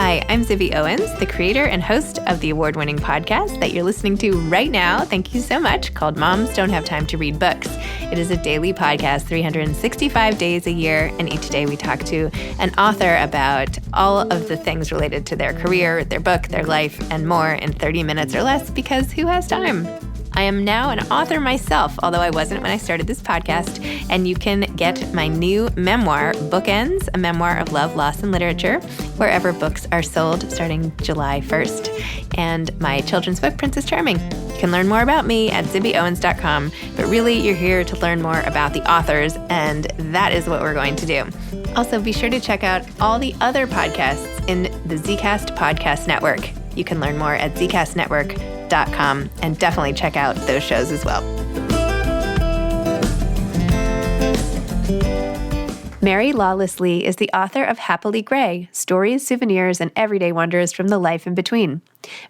Hi, I'm Zibby Owens, the creator and host of the award-winning podcast that you're listening to right now. Thank you so much, called Moms Don't Have Time to Read Books. It is a daily podcast, 365 days a year, and each day we talk to an author about all of the things related to their career, their book, their life, and more in 30 minutes or less, because who has time? I am now an author myself, although I wasn't when I started this podcast, and you can get my new memoir, Bookends, a memoir of love, loss, and literature, wherever books are sold starting July 1st, and my children's book, Princess Charming. You can learn more about me at zibbyowens.com, but really you're here to learn more about the authors, and that is what we're going to do. Also, be sure to check out all the other podcasts in the Zcast Podcast Network. You can learn more at zcastnetwork.com and definitely check out those shows as well. Mary Lawless Lee is the author of Happily Grey, Stories, Souvenirs, and Everyday Wonders from the Life in Between.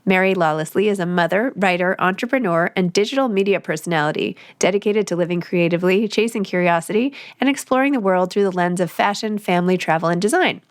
Mary Lawless Lee is a mother, writer, entrepreneur, and digital media personality dedicated to living creatively, chasing curiosity, and exploring the world through the lens of fashion, family, travel, and design.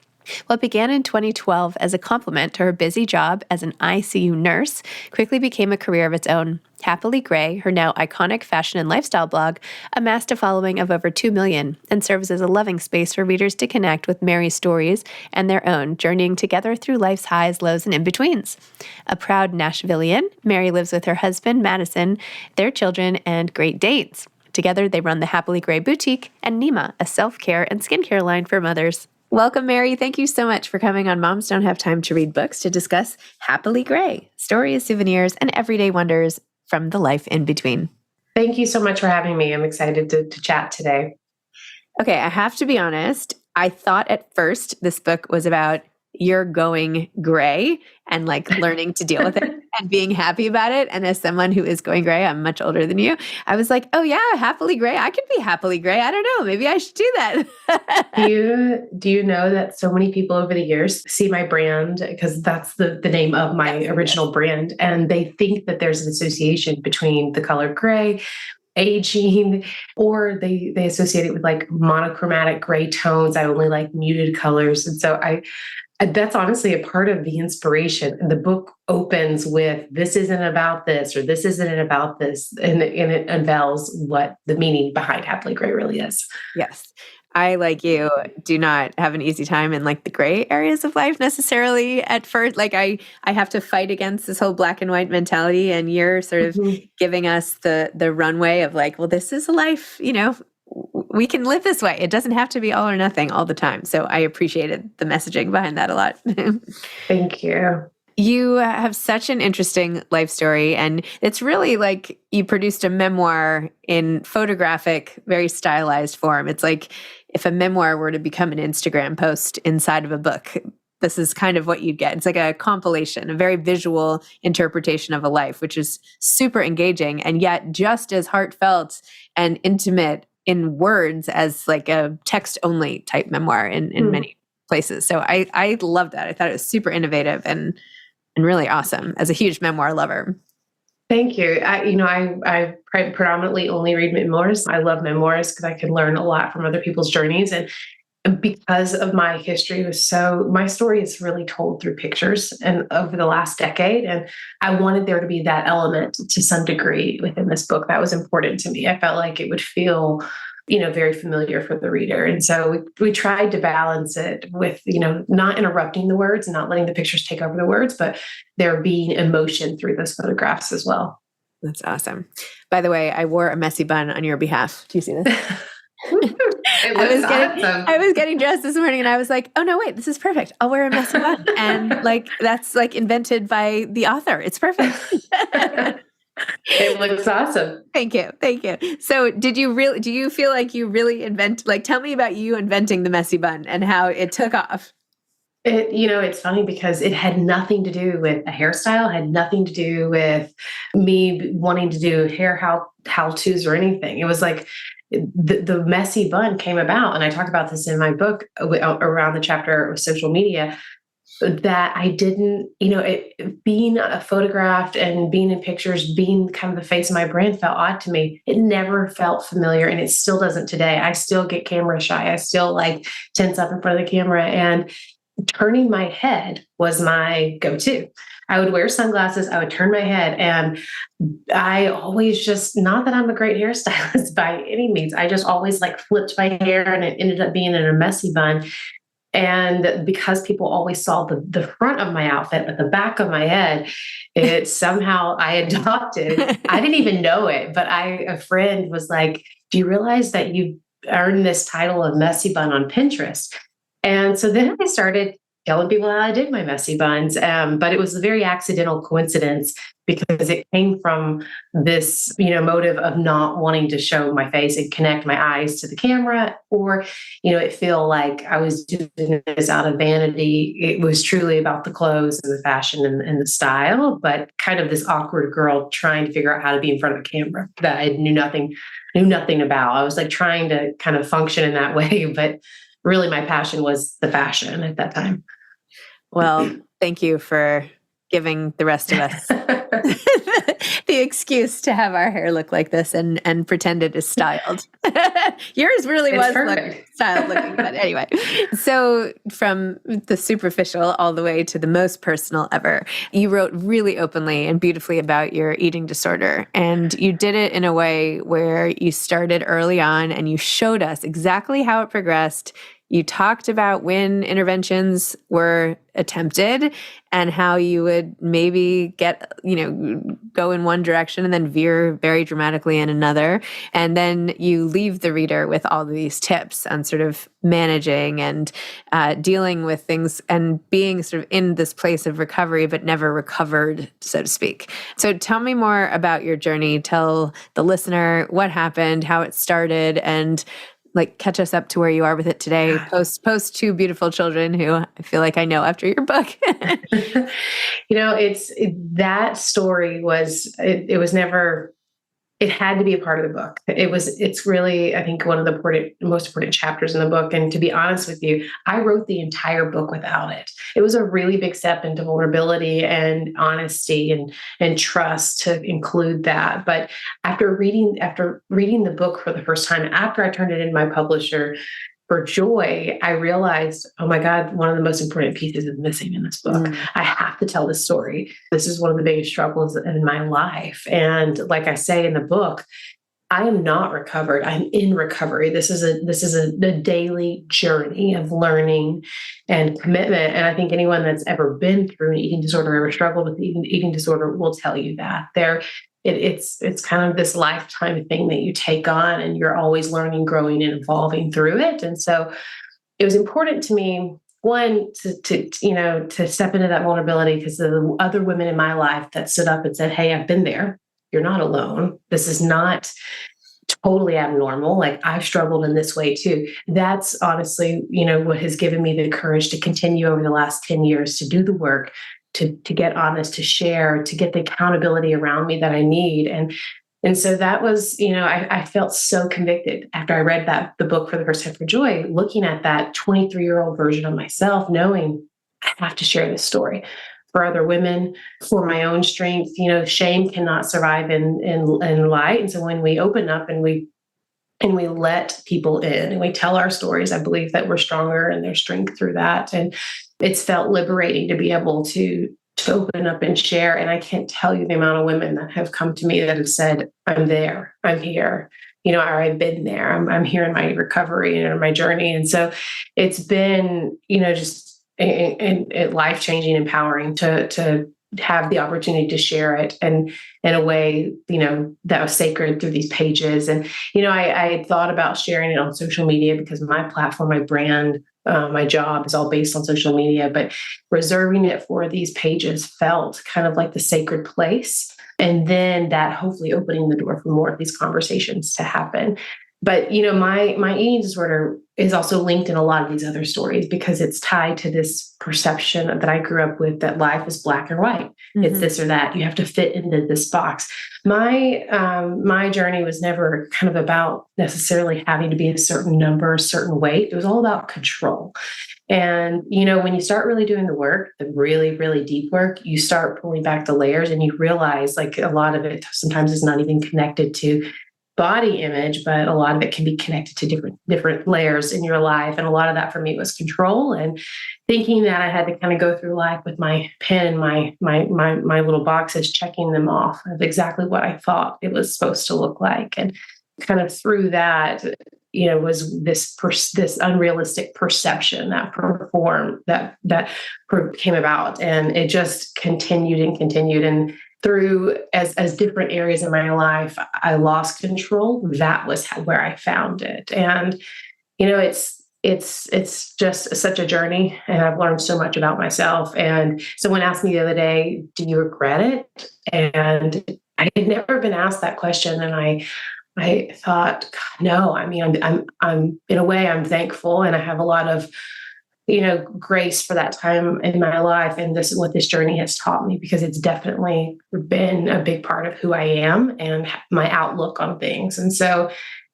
What began in 2012 as a compliment to her busy job as an ICU nurse quickly became a career of its own. Happily Grey, her now iconic fashion and lifestyle blog, amassed a following of over 2 million and serves as a loving space for readers to connect with Mary's stories and their own, journeying together through life's highs, lows, and in-betweens. A proud Nashvilleian, Mary lives with her husband, Madison, their children, and Great Danes. Together, they run the Happily Grey Boutique and Nima, a self-care and skincare line for mothers. Welcome, Mary. Thank you so much for coming on Moms Don't Have Time to Read Books to discuss Happily Grey, Stories, Souvenirs, and Everyday Wonders from the Life in Between. Thank you so much for having me. I'm excited to chat today. Okay, I have to be honest. I thought at first this book was about you're going gray and like learning to deal with it and being happy about it. And as someone who is going gray, I'm much older than you. I was like, oh yeah, happily gray. I could be happily gray. I don't know. Maybe I should do that. Do you know that so many people over the years see my brand, because that's the name of my original brand, and they think that there's an association between the color gray, aging, or they associate it with like monochromatic gray tones. I only like muted colors. And so that's honestly a part of the inspiration. The book opens with, this isn't about this, or this isn't about this. And it unveils what the meaning behind Happily Grey really is. Yes. I, like you, do not have an easy time in like the gray areas of life necessarily at first. Like I have to fight against this whole black and white mentality, and you're sort of giving us the runway of like, well, this is a life, we can live this way. It doesn't have to be all or nothing all the time. So I appreciated the messaging behind that a lot. Thank you. You have such an interesting life story, and it's really like you produced a memoir in photographic, very stylized form. It's like if a memoir were to become an Instagram post inside of a book, this is kind of what you'd get. It's like a compilation, a very visual interpretation of a life, which is super engaging and yet just as heartfelt and intimate in words as like a text-only type memoir in many places. So I love that. I thought it was super innovative and really awesome as a huge memoir lover. Thank you. I predominantly only read memoirs. I love memoirs because I can learn a lot from other people's journeys. And because of my history my story is really told through pictures and over the last decade. And I wanted there to be that element to some degree within this book. That was important to me. I felt like it would feel, very familiar for the reader. And so we tried to balance it with, not interrupting the words and not letting the pictures take over the words, but there being emotion through those photographs as well. That's awesome. By the way, I wore a messy bun on your behalf. Do you see this? I was getting dressed this morning and I was like, oh no, wait, this is perfect. I'll wear a messy bun. And like, that's like invented by the author. It's perfect. It looks awesome. Thank you. Thank you. So do you feel like you really tell me about you inventing the messy bun and how it took off? It's funny because it had nothing to do with a hairstyle, had nothing to do with me wanting to do hair how-tos or anything. It was like, the messy bun came about, and I talk about this in my book around the chapter of social media, that I didn't, being photographed and being in pictures, being kind of the face of my brand felt odd to me. It never felt familiar, and it still doesn't today. I still get camera shy. I still like tense up in front of the camera. And turning my head was my go-to. I would wear sunglasses, I would turn my head, and I always just, not that I'm a great hairstylist by any means, I just always like flipped my hair and it ended up being in a messy bun. And because people always saw the front of my outfit, but the back of my head, it somehow I adopted. I didn't even know it, but a friend was like, "Do you realize that you earned this title of messy bun on Pinterest?" And so then I started telling people how I did my messy buns. But it was a very accidental coincidence because it came from this, motive of not wanting to show my face and connect my eyes to the camera, or, it feel like I was doing this out of vanity. It was truly about the clothes and the fashion and the style, but kind of this awkward girl trying to figure out how to be in front of a camera that I knew nothing about. I was like trying to kind of function in that way, but really my passion was the fashion at that time. Well, thank you for giving the rest of us the excuse to have our hair look like this and pretend it is styled. Yours really was styled looking, but anyway. So from the superficial all the way to the most personal ever, you wrote really openly and beautifully about your eating disorder. And you did it in a way where you started early on and you showed us exactly how it progressed. You talked about when interventions were attempted and how you would maybe go in one direction and then veer very dramatically in another. And then you leave the reader with all of these tips on sort of managing and dealing with things and being sort of in this place of recovery, but never recovered, so to speak. So tell me more about your journey. Tell the listener what happened, how it started, and catch us up to where you are with it today, post two beautiful children who I feel like I know after your book. That story was, it was never, it had to be a part of the book. It's really, I think, one of the most important chapters in the book. And to be honest with you, I wrote the entire book without it. It was a really big step into vulnerability and honesty and trust to include that. But after reading the book for the first time, after I turned it in my publisher for joy, I realized, oh my God, one of the most important pieces is missing in this book. I have to tell this story. This is one of the biggest struggles in my life. And like I say in the book, I am not recovered. I'm in recovery. This is a daily journey of learning and commitment. And I think anyone that's ever been through an eating disorder, ever struggled with eating disorder, will tell you that it's kind of this lifetime thing that you take on, and you're always learning, growing, and evolving through it. And so it was important to me, one, to step into that vulnerability because of the other women in my life that stood up and said, "Hey, I've been there. You're not alone. This is not totally abnormal. Like, I've struggled in this way too." That's honestly, what has given me the courage to continue over the last 10 years to do the work, to get honest, to share, to get the accountability around me that I need. And so that was, I felt so convicted after I read the book for the first time for joy, looking at that 23-year-old version of myself, knowing I have to share this story for other women, for my own strength. Shame cannot survive in light. And so when we open up and we let people in and we tell our stories, I believe that we're stronger and there's strength through that. And it's felt liberating to be able to open up and share. And I can't tell you the amount of women that have come to me that have said, "I'm there, I'm here, or I've been there, I'm here in my recovery and in my journey." And so it's been, just life-changing, empowering to have the opportunity to share it and in a way, that was sacred through these pages. And, I had thought about sharing it on social media because my platform, my brand, my job is all based on social media, but reserving it for these pages felt kind of like the sacred place. And then that hopefully opening the door for more of these conversations to happen. But, my eating disorder is also linked in a lot of these other stories because it's tied to this perception that I grew up with, that life is black and white. Mm-hmm. It's this or that. You have to fit into this box. My journey was never kind of about necessarily having to be a certain number, a certain weight. It was all about control. And, when you start really doing the work, the really, really deep work, you start pulling back the layers and you realize like a lot of it sometimes is not even connected to body image, but a lot of it can be connected to different layers in your life. And a lot of that for me was control and thinking that I had to kind of go through life with my pen, my little boxes, checking them off of exactly what I thought it was supposed to look like. And kind of through that, was this unrealistic perception that came about, and it just continued and continued. And through as different areas in my life, I lost control. That was where I found it, and it's just such a journey, and I've learned so much about myself. And someone asked me the other day, "Do you regret it?" And I had never been asked that question, and I thought, God, no. I mean, I'm in a way, I'm thankful, and I have a lot of, grace for that time in my life. And this is what this journey has taught me, because it's definitely been a big part of who I am and my outlook on things. And so,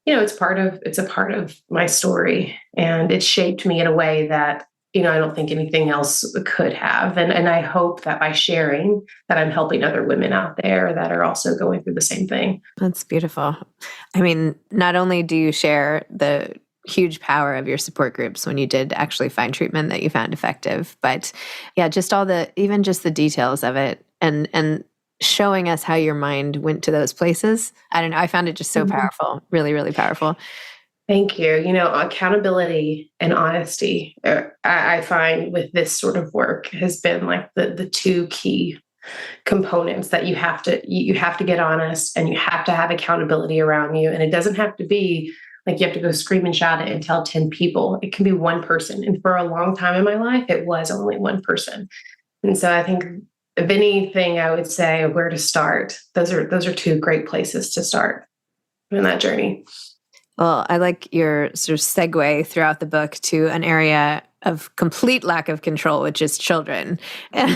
it's a part of my story, and it shaped me in a way that, I don't think anything else could have. And I hope that by sharing that, I'm helping other women out there that are also going through the same thing. That's beautiful. I mean, not only do you share the huge power of your support groups when you did actually find treatment that you found effective, but yeah, just even just the details of it, and showing us how your mind went to those places. I don't know. I found it just so powerful, really, really powerful. Thank you. Accountability and honesty, I find with this sort of work, has been like the two key components that you have to get honest, and you have to have accountability around you. And it doesn't have to be like you have to go scream and shout it and tell 10 people. It can be one person. And for a long time in my life, it was only one person. And so I think, if anything, I would say where to start. Those are two great places to start in that journey. Well, I like your sort of segue throughout the book to an area of complete lack of control, which is children. Tell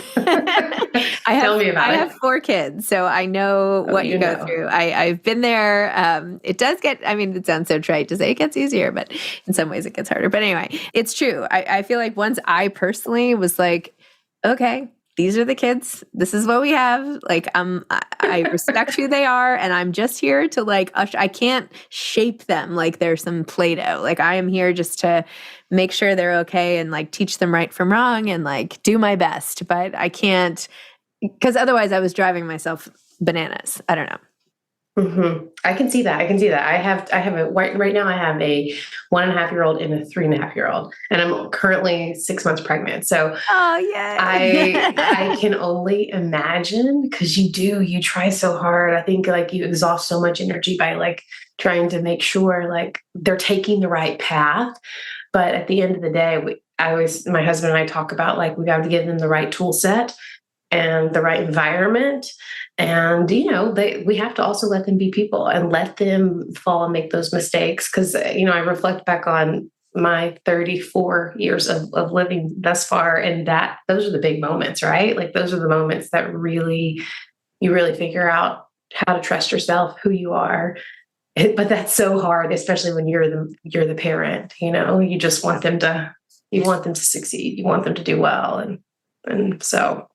me about it. I have 4 kids, so I know what you go through. I've been there. It does get, I mean, it sounds so trite to say it gets easier, but in some ways it gets harder. But anyway, it's true. I feel like once I personally was like, okay, these are the kids. This is what we have. Like, I respect who they are, and I'm just here to I can't shape them like they're some Play-Doh. Like, I am here just to make sure they're okay and teach them right from wrong and do my best. But I can't, because otherwise I was driving myself bananas. I don't know. Mm-hmm. I can see that. I have right now I have a 1.5-year-old and a 3.5-year-old, and I'm currently 6 months pregnant. So I can only imagine, because you try so hard. I think you exhaust so much energy by trying to make sure they're taking the right path. But at the end of the day, my husband and I talk about we got to give them the right tool set and the right environment. And, we have to also let them be people and let them fall and make those mistakes. Because, I reflect back on my 34 years of living thus far, and those are the big moments, right? Those are the moments that you really figure out how to trust yourself, who you are. But that's so hard, especially when you're the parent. You just want them to succeed. You want them to do well, and so.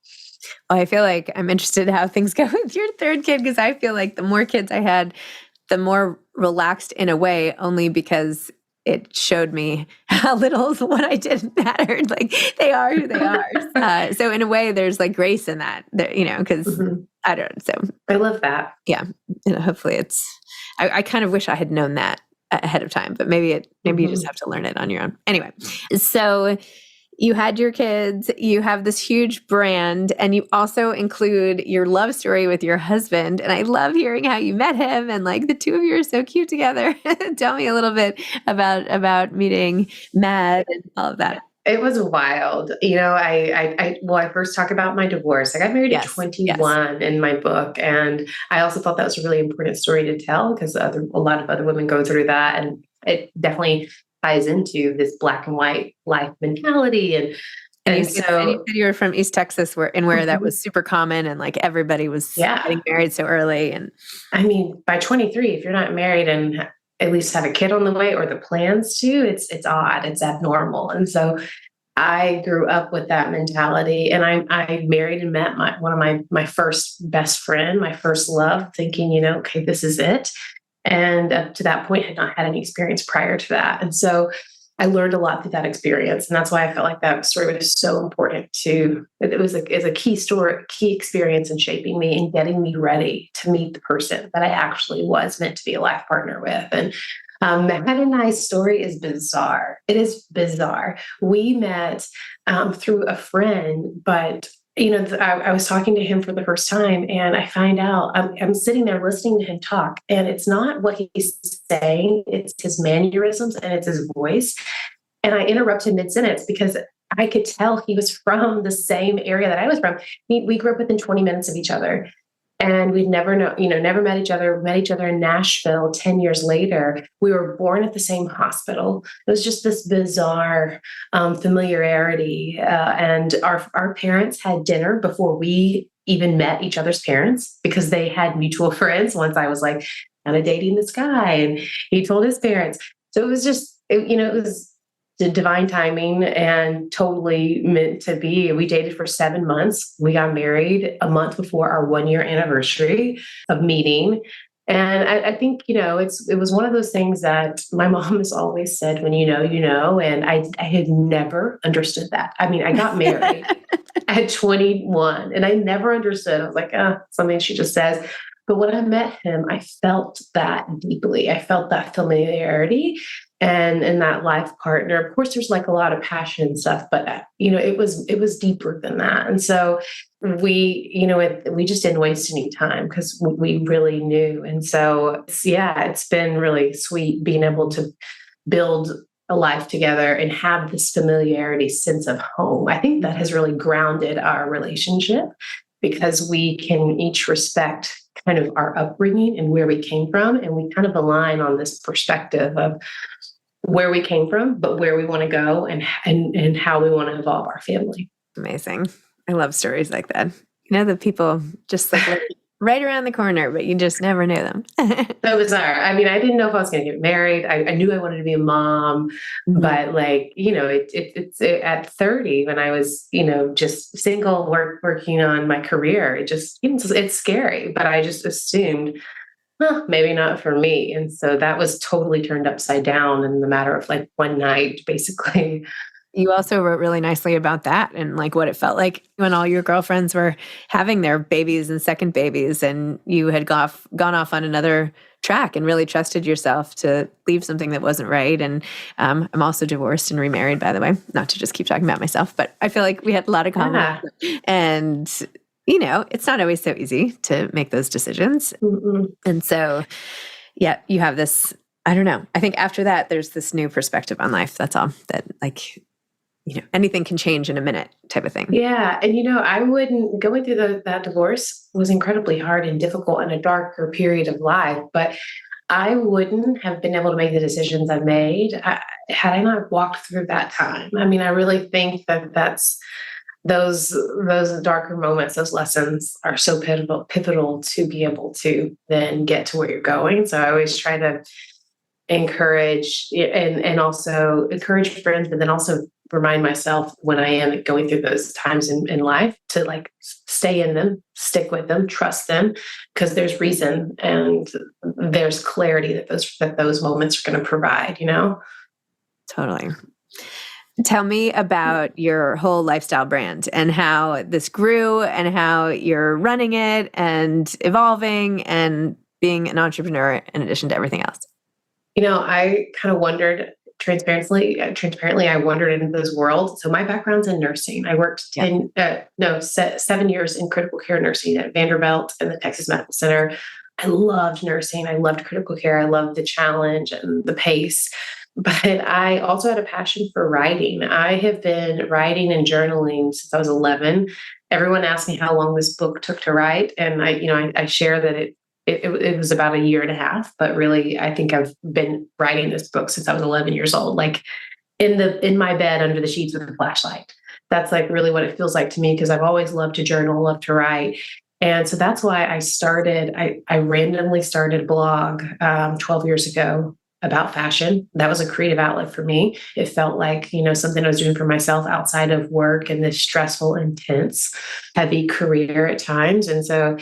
Well, I feel like I'm interested in how things go with your 3rd kid, because I feel like the more kids I had, the more relaxed in a way, only because it showed me how little what I did mattered. They are who they are. So in a way, there's grace in that, because I don't know. So I love that. Yeah. Hopefully I kind of wish I had known that ahead of time, but maybe you just have to learn it on your own. Anyway, so you had your kids, you have this huge brand, and you also include your love story with your husband. And I love hearing how you met him, and the two of you are so cute together. Tell me a little bit about meeting Matt and all of that. It was wild. I first talk about my divorce. I got married at 21 in my book. And I also thought that was a really important story to tell, because a lot of other women go through that. And it definitely ties into this black and white life mentality. And you said you were from East Texas, where that was super common, and everybody was getting married so early. And I mean, by 23, if you're not married and at least have a kid on the way, or the plans to, it's odd, it's abnormal. And so I grew up with that mentality, and I married and met one of my first best friend, my first love, thinking, okay, this is it. And up to that point, had not had any experience prior to that. And so I learned a lot through that experience. And that's why I felt like that story was so important to, it was a key story, key experience in shaping me and getting me ready to meet the person that I actually was meant to be a life partner with. And Matt and I's story is bizarre. It is bizarre. We met through a friend, but I was talking to him for the first time, and I find out I'm sitting there listening to him talk, and it's not what he's saying, it's his mannerisms and it's his voice. And I interrupted mid-sentence because I could tell he was from the same area that I was from. We grew up within 20 minutes of each other. And we'd never met each other in Nashville 10 years later. We were born at the same hospital. It was just this bizarre familiarity. And our parents had dinner before we even met each other's parents because they had mutual friends. Once I was like, kind of dating this guy, and he told his parents. So it was just, it was the divine timing and totally meant to be. We dated for 7 months. We got married a month before our 1-year anniversary of meeting. And I think, it was one of those things that my mom has always said, when you know, and I had never understood that. I mean, I got married at 21 and I never understood. I was like, something she just says. But when I met him, I felt that deeply. I felt that familiarity and that life partner. Of course, there's like a lot of passion and stuff, but it was deeper than that. And so we just didn't waste any time because we really knew. And so it's been really sweet being able to build a life together and have this familiarity sense of home. I think that has really grounded our relationship because we can each respect kind of our upbringing and where we came from. And we kind of align on this perspective of where we came from, but where we want to go and how we want to evolve our family. Amazing. I love stories like that. The people just like right around the corner, but you just never knew them. So bizarre. I mean, I didn't know if I was going to get married. I knew I wanted to be a mom, but it's at 30 when I was, just single, working on my career. It's scary, but I just assumed, maybe not for me. And so that was totally turned upside down in the matter of like one night, basically. You also wrote really nicely about that and like what it felt like when all your girlfriends were having their babies and second babies, and you had gone off on another track and really trusted yourself to leave something that wasn't right. And I'm also divorced and remarried, by the way, not to just keep talking about myself, but I feel like we had a lot of common. Yeah. And it's not always so easy to make those decisions. Mm-mm. And so, you have this, I don't know. I think after that, there's this new perspective on life. That's all that anything can change in a minute type of thing. Yeah. And, I wouldn't going through that divorce was incredibly hard and difficult and a darker period of life, but I wouldn't have been able to make the decisions I made had I not walked through that time. I mean, I really think that's those darker moments, those lessons are so pivotal to be able to then get to where you're going. So I always try to encourage and also encourage friends, but then also remind myself when I am going through those times in life to like stay in them, stick with them, trust them, because there's reason and there's clarity that those moments are going to provide, Totally. Tell me about your whole lifestyle brand and how this grew and how you're running it and evolving and being an entrepreneur in addition to everything else. I kind of wondered transparently, I wandered into this world. So my background's in nursing. I worked 7 years in critical care nursing at Vanderbilt and the Texas Medical Center. I loved nursing. I loved critical care. I loved the challenge and the pace. But I also had a passion for writing. I have been writing and journaling since I was 11. Everyone asked me how long this book took to write. And I share that it was about a year and a half, but really, I think I've been writing this book since I was 11 years old, like in my bed under the sheets with a flashlight. That's like really what it feels like to me, because I've always loved to journal, loved to write. And so that's why I randomly started a blog 12 years ago about fashion. That was a creative outlet for me. It felt like, something I was doing for myself outside of work and this stressful, intense, heavy career at times. And so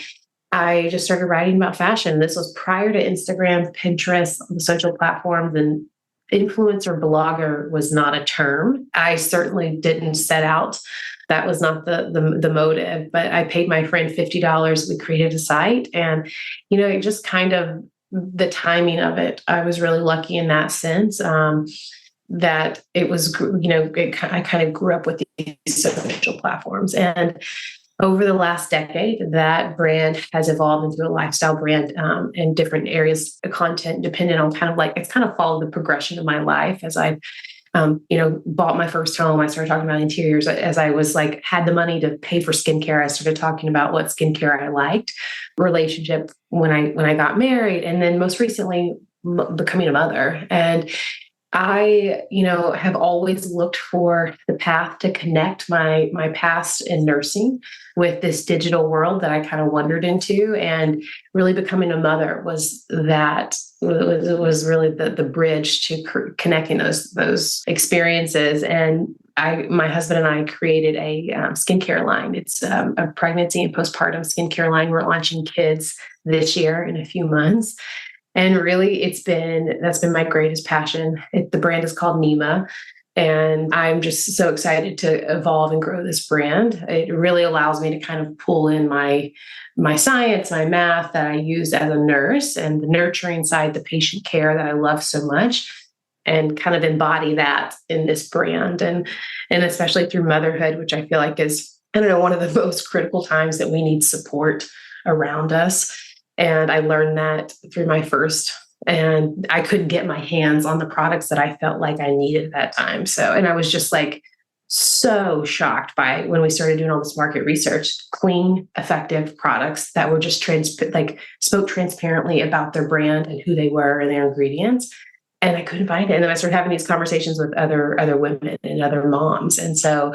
I just started writing about fashion. This was prior to Instagram, Pinterest, the social platforms, and influencer blogger was not a term. I certainly didn't set out. That was not the motive, but I paid my friend $50. We created a site, and it just kind of the timing of it. I was really lucky in that sense. That it was, I kind of grew up with these social platforms. And over the last decade, that brand has evolved into a lifestyle brand in different areas of content, depending on it's kind of followed the progression of my life as I bought my first home. I started talking about interiors. As I was had the money to pay for skincare, I started talking about what skincare I liked, relationship when I got married, and then most recently becoming a mother. And I, have always looked for the path to connect my past in nursing with this digital world that I kind of wandered into, and really becoming a mother was really the bridge to connecting those experiences. And my husband and I created a skincare line. It's a pregnancy and postpartum skincare line. We're launching kids this year in a few months. And really, that's been my greatest passion. The brand is called Nima, and I'm just so excited to evolve and grow this brand. It really allows me to kind of pull in my science, my math that I use as a nurse, and the nurturing side, the patient care that I love so much, and kind of embody that in this brand, and especially through motherhood, which I feel like is, one of the most critical times that we need support around us. And I learned that through my first, and I couldn't get my hands on the products that I felt like I needed at that time. So, and I was just so shocked by when we started doing all this market research, clean, effective products that were just spoke transparently about their brand and who they were and their ingredients. And I couldn't find it. And then I started having these conversations with other women and other moms. And so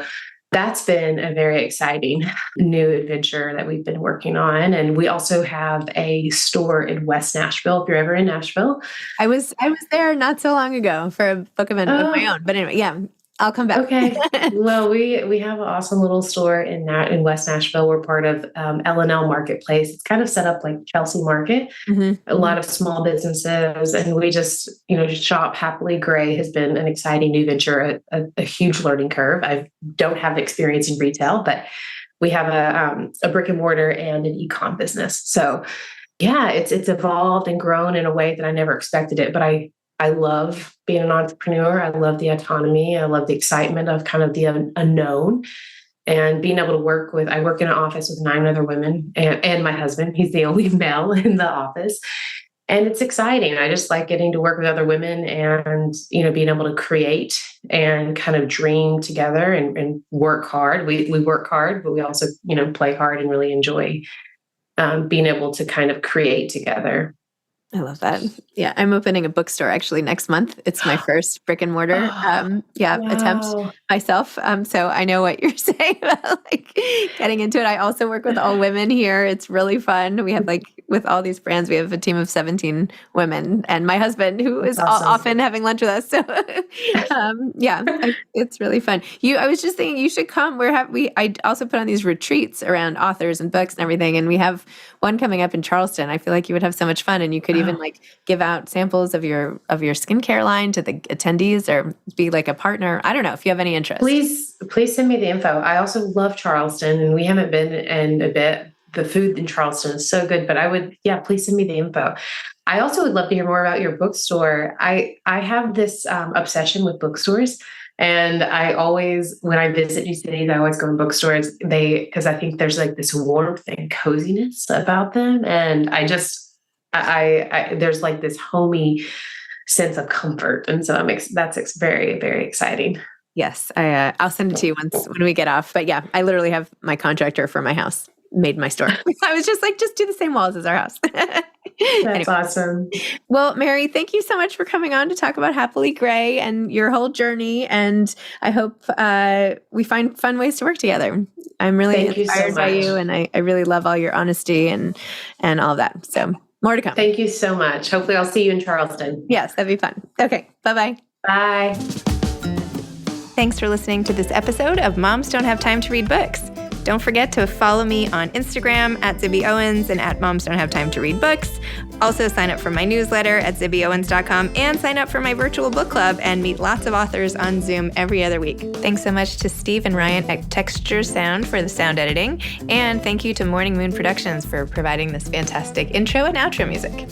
that's been a very exciting new adventure that we've been working on. And we also have a store in West Nashville. If you're ever in Nashville. I was there not so long ago for a book event of my own. But anyway, yeah, I'll come back. Okay. Well, we have an awesome little store in West Nashville. We're part of L&L Marketplace. It's kind of set up like Chelsea Market, a lot of small businesses. And we just, shop Happily Gray has been an exciting new venture, a huge learning curve. I don't have experience in retail, but we have a brick and mortar and an e-com business. So yeah, it's evolved and grown in a way that I never expected it. But I love being an entrepreneur. I love the autonomy. I love the excitement of kind of the unknown, and being able to I work in an office with 9 other women and my husband. He's the only male in the office. And it's exciting. I just like getting to work with other women and, being able to create and kind of dream together and work hard. We work hard, but we also, play hard and really enjoy being able to kind of create together. I love that. Yeah, I'm opening a bookstore actually next month. It's my first brick and mortar attempt myself. So I know what you're saying about getting into it. I also work with all women here. It's really fun. We have with all these brands, we have a team of 17 women, and my husband, who is awesome. Often having lunch with us. So it's really fun. I was just thinking you should come. I also put on these retreats around authors and books and everything, and we have one coming up in Charleston. I feel like you would have so much fun, and you could even give out samples of your skincare line to the attendees, or be a partner. I don't know if you have any interest. Please send me the info. I also love Charleston, and we haven't been in a bit. The food in Charleston is so good, but please send me the info. I also would love to hear more about your bookstore. I have this obsession with bookstores. And I always, when I visit new cities, I always go in bookstores. Because I think there's this warmth and coziness about them. And there's this homey sense of comfort. And so that's very, very exciting. Yes. I'll send it to you when we get off. But yeah, I literally have my contractor for my house made my store. I was just just do the same walls as our house. That's awesome. Well, Mary, thank you so much for coming on to talk about Happily Gray and your whole journey. And I hope we find fun ways to work together. I'm really inspired by you, and I really love all your honesty and all of that. So more to come. Thank you so much. Hopefully I'll see you in Charleston. Yes, that'd be fun. Okay. Bye-bye. Bye. Thanks for listening to this episode of Moms Don't Have Time to Read Books. Don't forget to follow me on Instagram at Zibby Owens and at Moms Don't Have Time to Read Books. Also sign up for my newsletter at zibbyowens.com and sign up for my virtual book club and meet lots of authors on Zoom every other week. Thanks so much to Steve and Ryan at Texture Sound for the sound editing. And thank you to Morning Moon Productions for providing this fantastic intro and outro music.